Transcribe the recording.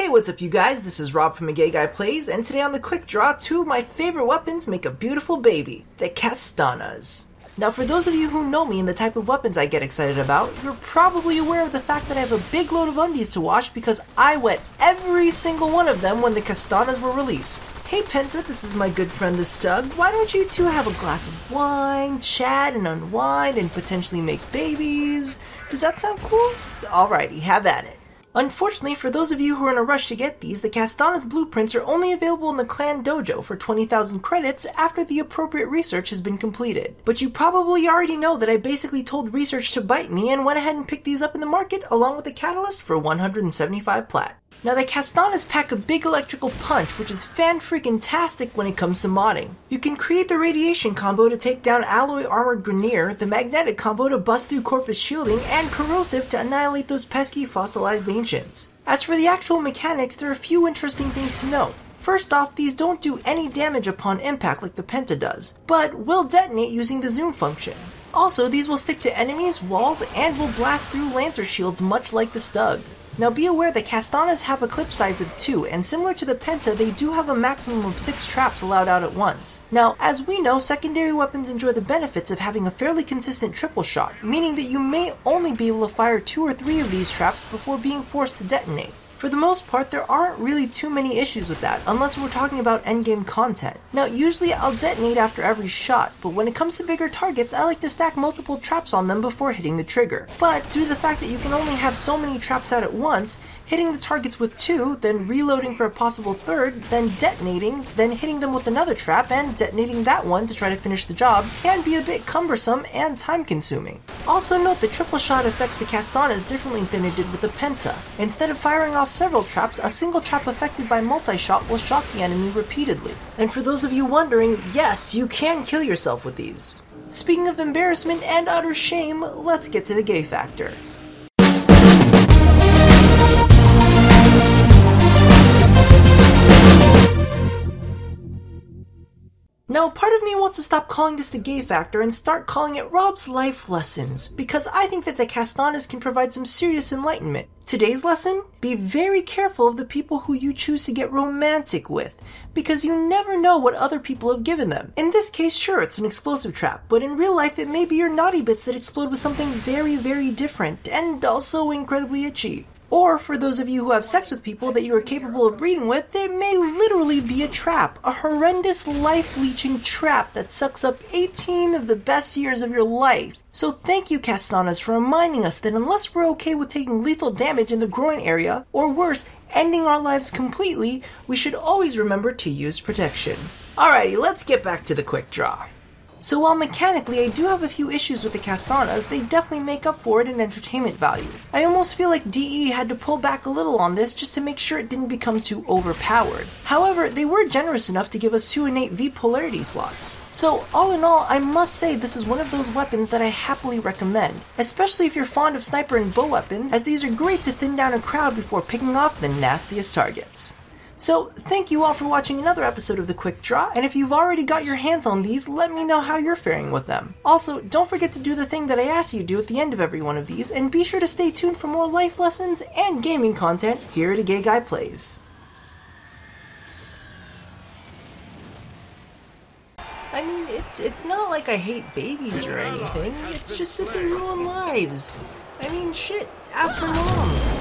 Hey, what's up you guys? This is Rob from A Gay Guy Plays, and today on the Quick Draw, two of my favorite weapons make a beautiful baby, the Castanas. Now for those of you who know me and the type of weapons I get excited about, you're probably aware of the fact that I have a big load of undies to wash because I wet every single one of them when the Castanas were released. Hey Penta, this is my good friend the Stug. Why don't you two have a glass of wine, chat and unwind, and potentially make babies? Does that sound cool? Alrighty, have at it. Unfortunately, for those of you who are in a rush to get these, the Castanas blueprints are only available in the clan dojo for 20,000 credits after the appropriate research has been completed. But you probably already know that I basically told research to bite me and went ahead and picked these up in the market along with the catalyst for 175 plat. Now the Castanas pack a big electrical punch, which is fan-freaking-tastic when it comes to modding. You can create the radiation combo to take down alloy armored Grenier, the magnetic combo to bust through corpus shielding, and corrosive to annihilate those pesky fossilized ancients. As for the actual mechanics, there are a few interesting things to note. First off, these don't do any damage upon impact like the Penta does, but will detonate using the zoom function. Also, these will stick to enemies, walls, and will blast through Lancer shields much like the Stug. Now be aware that Castanas have a clip size of 2, and similar to the Penta, they do have a maximum of 6 traps allowed out at once. Now, as we know, secondary weapons enjoy the benefits of having a fairly consistent triple shot, meaning that you may only be able to fire 2 or 3 of these traps before being forced to detonate. For the most part, there aren't really too many issues with that, unless we're talking about endgame content. Now, usually I'll detonate after every shot, but when it comes to bigger targets, I like to stack multiple traps on them before hitting the trigger. But due to the fact that you can only have so many traps out at once, hitting the targets with 2, then reloading for a possible 3rd, then detonating, then hitting them with another trap, and detonating that one to try to finish the job can be a bit cumbersome and time-consuming. Also note the triple shot affects the Castanas differently than it did with the Penta. Instead of firing off several traps, a single trap affected by multi-shot will shock the enemy repeatedly. And for those of you wondering, yes, you can kill yourself with these. Speaking of embarrassment and utter shame, let's get to the gay factor. Now, part of me wants to stop calling this the gay factor and start calling it Rob's life lessons, because I think that the Castanas can provide some serious enlightenment. Today's lesson? Be very careful of the people who you choose to get romantic with, because you never know what other people have given them. In this case, sure, it's an explosive trap, but in real life it may be your naughty bits that explode with something very, very different, and also incredibly itchy. Or, for those of you who have sex with people that you are capable of breeding with, it may literally be a trap. A horrendous life-leeching trap that sucks up 18 of the best years of your life. So thank you, Castanas, for reminding us that unless we're okay with taking lethal damage in the groin area, or worse, ending our lives completely, we should always remember to use protection. Alrighty, let's get back to the quick draw. So while mechanically I do have a few issues with the Castanas, they definitely make up for it in entertainment value. I almost feel like DE had to pull back a little on this just to make sure it didn't become too overpowered. However, they were generous enough to give us 2 innate V polarity slots. So all in all, I must say this is one of those weapons that I happily recommend, especially if you're fond of sniper and bow weapons, as these are great to thin down a crowd before picking off the nastiest targets. So, thank you all for watching another episode of The Quick Draw, and if you've already got your hands on these, let me know how you're faring with them. Also, don't forget to do the thing that I asked you to do at the end of every one of these, and be sure to stay tuned for more life lessons and gaming content here at A Gay Guy Plays. I mean, it's not like I hate babies or anything, it's just that they ruin lives. I mean, shit, ask my mom.